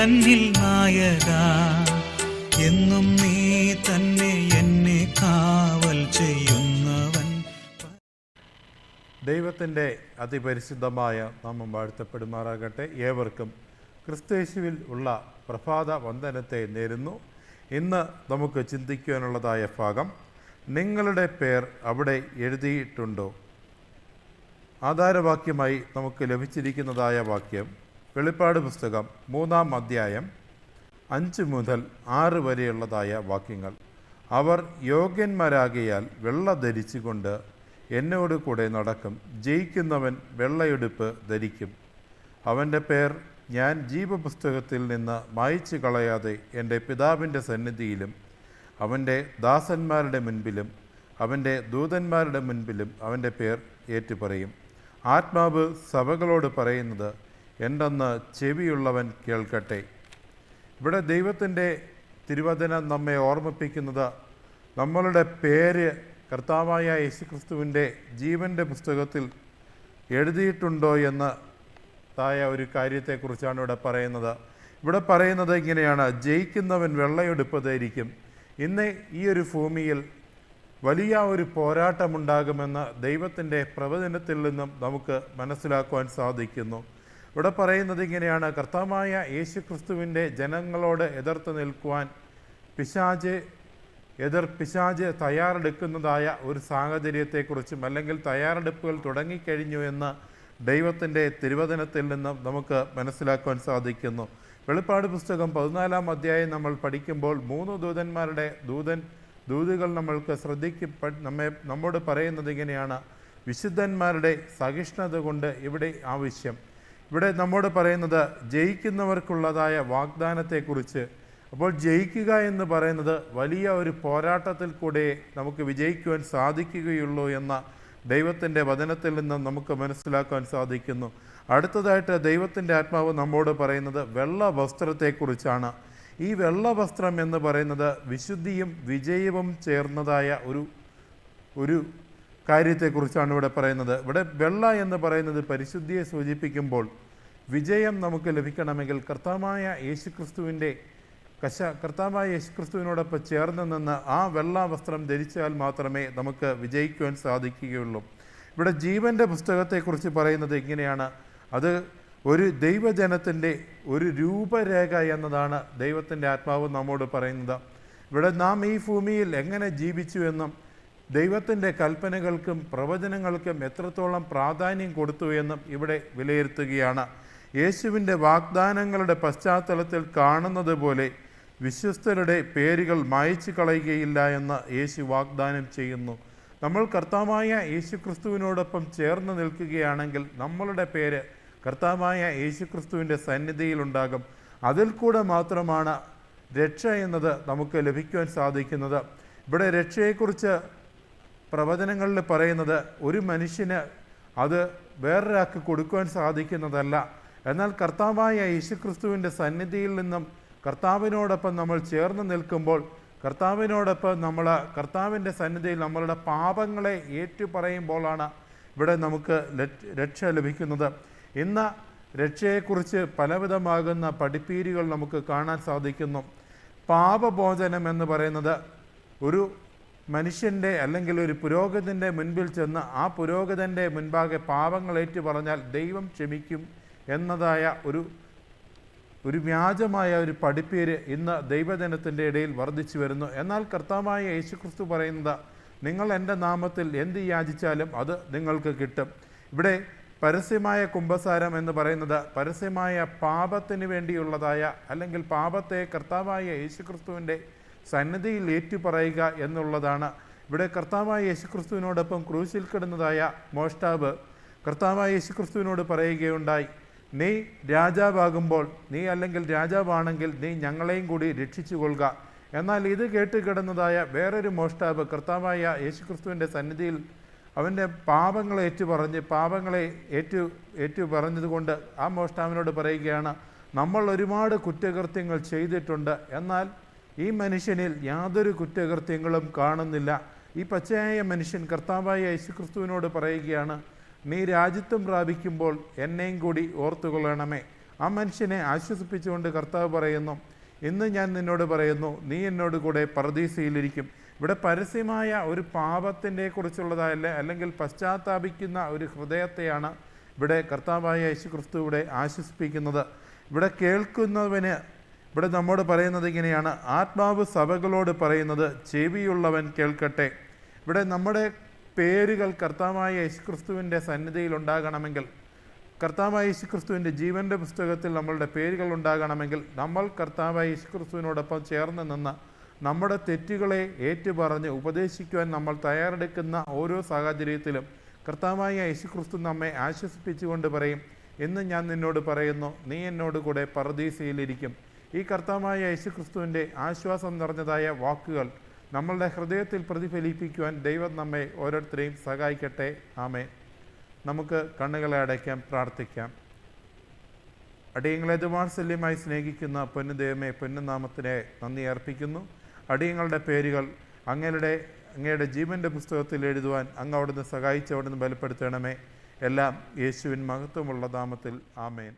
തന്നിൽ നായക, എന്നും നീ തന്നെ എന്നെ കാവൽ ചെയ്യുന്നവൻ. ദൈവത്തിൻ്റെ അതിപരിശുദ്ധമായ നാമം വാഴ്ത്തപ്പെടുമാറാകട്ടെ. ഏവർക്കും ക്രിസ്തുയേശുവിൽ ഉള്ള പ്രഭാത വന്ദനത്തെ നേരുന്നു. ഇന്ന് നമുക്ക് ചിന്തിക്കുവാനുള്ളതായ ഭാഗം, നിങ്ങളുടെ പേർ അവിടെ എഴുതിയിട്ടുണ്ടോ? ആധാരവാക്യമായി നമുക്ക് ലഭിച്ചിരിക്കുന്നതായ വാക്യം വെളിപ്പാട് പുസ്തകം 3-ാം അധ്യായം 5 മുതൽ 6 വരെയുള്ളതായ വാക്യങ്ങൾ. അവർ യോഗ്യന്മാരാകിയാൽ വെള്ള ധരിച്ചുകൊണ്ട് എന്നോട് കൂടെ നടക്കും. ജയിക്കുന്നവൻ വെള്ളയുടുപ്പ് ധരിക്കും. അവൻ്റെ പേർ ഞാൻ ജീവപുസ്തകത്തിൽ നിന്ന് മായിച്ചു കളയാതെ എൻ്റെ പിതാവിൻ്റെ സന്നിധിയിലും അവൻ്റെ ദാസന്മാരുടെ മുൻപിലും അവൻ്റെ ദൂതന്മാരുടെ മുൻപിലും അവൻ്റെ പേർ ഏറ്റുപറയും. ആത്മാവ് സഭകളോട് പറയുന്നത് എന്തെന്ന് ചെവിയുള്ളവൻ കേൾക്കട്ടെ. ഇവിടെ ദൈവത്തിൻ്റെ തിരുവചനം നമ്മെ ഓർമ്മിപ്പിക്കുന്നത് നമ്മളുടെ പേര് കർത്താവായ യേശുക്രിസ്തുവിൻ്റെ ജീവൻ്റെ പുസ്തകത്തിൽ എഴുതിയിട്ടുണ്ടോ എന്നതായ ഒരു കാര്യത്തെക്കുറിച്ചാണ് ഇവിടെ പറയുന്നത്. ഇവിടെ പറയുന്നത് ഇങ്ങനെയാണ്: ജയിക്കുന്നവൻ വെള്ളയുടുപ്പ് ധരിക്കും. ഇന്ന് ഈ ഒരു ഭൂമിയിൽ വലിയ ഒരു പോരാട്ടമുണ്ടാകുമെന്ന് ദൈവത്തിൻ്റെ പ്രവചനത്തിൽ നിന്നും നമുക്ക് മനസ്സിലാക്കുവാൻ സാധിക്കുന്നു. ഇവിടെ പറയുന്നത് ഇങ്ങനെയാണ്: കർത്താവായ യേശുക്രിസ്തുവിൻ്റെ ജനങ്ങളോട് എതിർത്ത് നിൽക്കുവാൻ പിശാച് തയ്യാറെടുക്കുന്നതായ ഒരു സാഹചര്യത്തെക്കുറിച്ചും അല്ലെങ്കിൽ തയ്യാറെടുപ്പുകൾ തുടങ്ങിക്കഴിഞ്ഞു എന്ന് ദൈവത്തിൻ്റെ തിരുവചനത്തിൽ നിന്നും നമുക്ക് മനസ്സിലാക്കുവാൻ സാധിക്കുന്നു. വെളിപ്പാട് പുസ്തകം 14-ാം അധ്യായം നമ്മൾ പഠിക്കുമ്പോൾ 3 ദൂതന്മാരുടെ ദൂതുകൾ നമ്മൾക്ക് നമ്മോട് പറയുന്നത് ഇങ്ങനെയാണ്: വിശുദ്ധന്മാരുടെ സഹിഷ്ണുത കൊണ്ട് ഇവിടെ ആവശ്യം. ഇവിടെ നമ്മോട് പറയുന്നത് ജയിക്കുന്നവർക്കുള്ളതായ വാഗ്ദാനത്തെക്കുറിച്ച്. അപ്പോൾ ജയിക്കുക എന്ന് പറയുന്നത് വലിയ ഒരു പോരാട്ടത്തിൽ കൂടെ നമുക്ക് വിജയിക്കുവാൻ സാധിക്കുകയുള്ളൂ എന്ന ദൈവത്തിൻ്റെ വചനത്തിൽ നിന്നും നമുക്ക് മനസ്സിലാക്കാൻ സാധിക്കുന്നു. അടുത്തതായിട്ട് ദൈവത്തിൻ്റെ ആത്മാവ് നമ്മോട് പറയുന്നത് വെള്ള വസ്ത്രത്തെക്കുറിച്ചാണ്. ഈ വെള്ള വസ്ത്രം എന്ന് പറയുന്നത് വിശുദ്ധിയും വിജയവും ചേർന്നതായ ഒരു കാര്യത്തെക്കുറിച്ചാണ് ഇവിടെ പറയുന്നത്. ഇവിടെ വെള്ള എന്ന് പറയുന്നത് പരിശുദ്ധിയെ സൂചിപ്പിക്കുമ്പോൾ വിജയം നമുക്ക് ലഭിക്കണമെങ്കിൽ കർത്താവായ യേശുക്രിസ്തുവിനോടൊപ്പം ചേർന്ന് നിന്ന് ആ വെള്ള വസ്ത്രം ധരിച്ചാൽ മാത്രമേ നമുക്ക് വിജയിക്കുവാൻ സാധിക്കുകയുള്ളൂ. ഇവിടെ ജീവൻ്റെ പുസ്തകത്തെക്കുറിച്ച് പറയുന്നത് ഇങ്ങനെയാണ്: അത് ഒരു ദൈവജനത്തിൻ്റെ ഒരു രൂപരേഖ എന്നതാണ് ദൈവത്തിൻ്റെ ആത്മാവ് നമ്മോട് പറയുന്നത്. ഇവിടെ നാം ഈ ഭൂമിയിൽ എങ്ങനെ ജീവിച്ചു എന്നും ദൈവത്തിൻ്റെ കൽപ്പനകൾക്കും പ്രവചനങ്ങൾക്കും എത്രത്തോളം പ്രാധാന്യം കൊടുത്തു എന്നും ഇവിടെ വിലയിരുത്തുകയാണ്. യേശുവിൻ്റെ വാഗ്ദാനങ്ങളുടെ പശ്ചാത്തലത്തിൽ കാണുന്നത് പോലെ വിശ്വസ്തരുടെ പേരുകൾ മായ്ച്ചു കളയുകയില്ല എന്ന് യേശു വാഗ്ദാനം ചെയ്യുന്നു. നമ്മൾ കർത്താവായ യേശുക്രിസ്തുവിനോടൊപ്പം ചേർന്ന് നിൽക്കുകയാണെങ്കിൽ നമ്മളുടെ പേര് കർത്താവായ യേശുക്രിസ്തുവിൻ്റെ സന്നിധിയിലുണ്ടാകും. അതിൽ കൂടെ മാത്രമാണ് രക്ഷ എന്നത് നമുക്ക് ലഭിക്കുവാൻ സാധിക്കുന്നത്. ഇവിടെ രക്ഷയെക്കുറിച്ച് പ്രവചനങ്ങളിൽ പറയുന്നത് ഒരു മനുഷ്യന് അത് വേറൊരാൾക്ക് കൊടുക്കുവാൻ സാധിക്കുന്നതല്ല. എന്നാൽ കർത്താവായ യേശുക്രിസ്തുവിൻ്റെ സന്നിധിയിൽ നിന്നും കർത്താവിനോടൊപ്പം നമ്മൾ ചേർന്ന് നിൽക്കുമ്പോൾ കർത്താവിൻ്റെ സന്നിധിയിൽ നമ്മളുടെ പാപങ്ങളെ ഏറ്റുപറയുമ്പോഴാണ് ഇവിടെ നമുക്ക് രക്ഷ ലഭിക്കുന്നത്. ഇന്ന് രക്ഷയെക്കുറിച്ച് പലവിധമാകുന്ന പഠിപ്പീരുകൾ നമുക്ക് കാണാൻ സാധിക്കുന്നു. പാപഭോജനം എന്ന് പറയുന്നത് ഒരു മനുഷ്യൻ്റെ അല്ലെങ്കിൽ ഒരു പുരോഹിതൻ്റെ മുൻപിൽ ചെന്ന് ആ പുരോഹിതൻ്റെ മുൻപാകെ പാപങ്ങൾ ഏറ്റു പറഞ്ഞാൽ ദൈവം ക്ഷമിക്കും എന്നതായ ഒരു വ്യാജമായ ഒരു പഠിപ്പീര് ഇന്ന് ദൈവജനത്തിൻ്റെ ഇടയിൽ വർദ്ധിച്ചു വരുന്നു. എന്നാൽ കർത്താവായ യേശുക്രിസ്തു പറയുന്നത്, നിങ്ങൾ എൻ്റെ നാമത്തിൽ എന്ത് യാചിച്ചാലും അത് നിങ്ങൾക്ക് കിട്ടും. ഇവിടെ പരസ്യമായ കുമ്പസാരം എന്ന് പറയുന്നത് പരസ്യമായ പാപത്തിന് വേണ്ടിയുള്ളതായ അല്ലെങ്കിൽ പാപത്തെ കർത്താവായ യേശുക്രിസ്തുവിൻ്റെ സന്നിധിയിൽ ഏറ്റുപറയുക എന്നുള്ളതാണ്. ഇവിടെ കർത്താവായ യേശുക്രിസ്തുവിനോടൊപ്പം ക്രൂശിൽ കിടന്നതായ മോഷ്ടാവ് കർത്താവായ യേശുക്രിസ്തുവിനോട് പറയുകയുണ്ടായി, നീ രാജാവാകുമ്പോൾ രാജാവാണെങ്കിൽ നീ ഞങ്ങളെയും കൂടി രക്ഷിച്ചു കൊള്ളുക. എന്നാൽ ഇത് കേട്ട് കിടന്നതായ വേറൊരു മോഷ്ടാവ് കർത്താവായ യേശുക്രിസ്തുവിൻ്റെ സന്നിധിയിൽ അവൻ്റെ പാപങ്ങളെ ഏറ്റു പറഞ്ഞതുകൊണ്ട് ആ മോഷ്ടാവിനോട് പറയുകയാണ്, നമ്മൾ ഒരുപാട് കുറ്റകൃത്യങ്ങൾ ചെയ്തിട്ടുണ്ട്, എന്നാൽ ഈ മനുഷ്യനിൽ യാതൊരു കുറ്റകൃത്യങ്ങളും കാണുന്നില്ല. ഈ പച്ചയായ മനുഷ്യൻ കർത്താവായ യേശുക്രിസ്തുവിനോട് പറയുകയാണ്, നീ രാജ്യത്വം പ്രാപിക്കുമ്പോൾ എന്നെയും കൂടി ഓർത്തുകൊള്ളണമേ. ആ മനുഷ്യനെ ആശ്വസിപ്പിച്ചുകൊണ്ട് കർത്താവ് പറയുന്നു, ഇന്ന് ഞാൻ നിന്നോട് പറയുന്നു, നീ എന്നോട് കൂടെ പറുദീസയിലിരിക്കും. ഇവിടെ പരസ്യമായ ഒരു പാപത്തിൻ്റെ കുറിച്ചുള്ളതല്ല, അല്ലെങ്കിൽ പശ്ചാത്താപിക്കുന്ന ഒരു ഹൃദയത്തെയാണ് ഇവിടെ കർത്താവായ യേശുക്രിസ്തു ഇവിടെ ആശ്വസിപ്പിക്കുന്നത്. ഇവിടെ കേൾക്കുന്നവന് ഇവിടെ നമ്മോട് പറയുന്നത് ഇങ്ങനെയാണ്, ആത്മാവ് സഭകളോട് പറയുന്നത് ചെവിയുള്ളവൻ കേൾക്കട്ടെ. ഇവിടെ നമ്മുടെ പേരുകൾ കർത്താവായ യേശുക്രിസ്തുവിൻ്റെ സന്നിധിയിൽ ഉണ്ടാകണമെങ്കിൽ, കർത്താവായ യേശുക്രിസ്തുവിൻ്റെ ജീവൻ്റെ പുസ്തകത്തിൽ നമ്മളുടെ പേരുകൾ ഉണ്ടാകണമെങ്കിൽ, നമ്മൾ കർത്താവായ യേശുക്രിസ്തുവിനോടൊപ്പം ചേർന്ന് നിന്ന് നമ്മുടെ തെറ്റുകളെ ഏറ്റുപറഞ്ഞ് ഉപദേശിക്കുവാൻ നമ്മൾ തയ്യാറെടുക്കുന്ന ഓരോ സാഹചര്യത്തിലും കർത്താവായ യേശുക്രിസ്തു നമ്മെ ആശ്വസിപ്പിച്ചുകൊണ്ട് പറയും, ഇന്ന് ഞാൻ നിന്നോട് പറയുന്നു, നീ എന്നോട് കൂടെ പറുദീസയിലിരിക്കും. ഈ കർത്താവായ യേശുക്രിസ്തുവിൻ്റെ ആശ്വാസം നിറഞ്ഞതായ വാക്കുകൾ നമ്മളുടെ ഹൃദയത്തിൽ പ്രതിഫലിപ്പിക്കുവാൻ ദൈവം നമ്മെ ഓരോരുത്തരെയും സഹായിക്കട്ടെ. ആമേൻ. നമുക്ക് കണ്ണുകളെ അടയ്ക്കാം, പ്രാർത്ഥിക്കാം. അടിയങ്ങളെ വാത്സല്യമായി സ്നേഹിക്കുന്ന പൊന്നു ദൈവമേ, പൊന്നുനാമത്തിനെ നന്ദി അർപ്പിക്കുന്നു. അടിയങ്ങളുടെ പേരുകൾ അങ്ങയുടെ ജീവൻ്റെ പുസ്തകത്തിൽ എഴുതുവാൻ അങ്ങ് അവിടുന്ന് സഹായിച്ച് അവിടുന്ന് ബലപ്പെടുത്തണമേ. എല്ലാം യേശുവിൻ മഹത്വമുള്ള നാമത്തിൽ. ആമേൻ.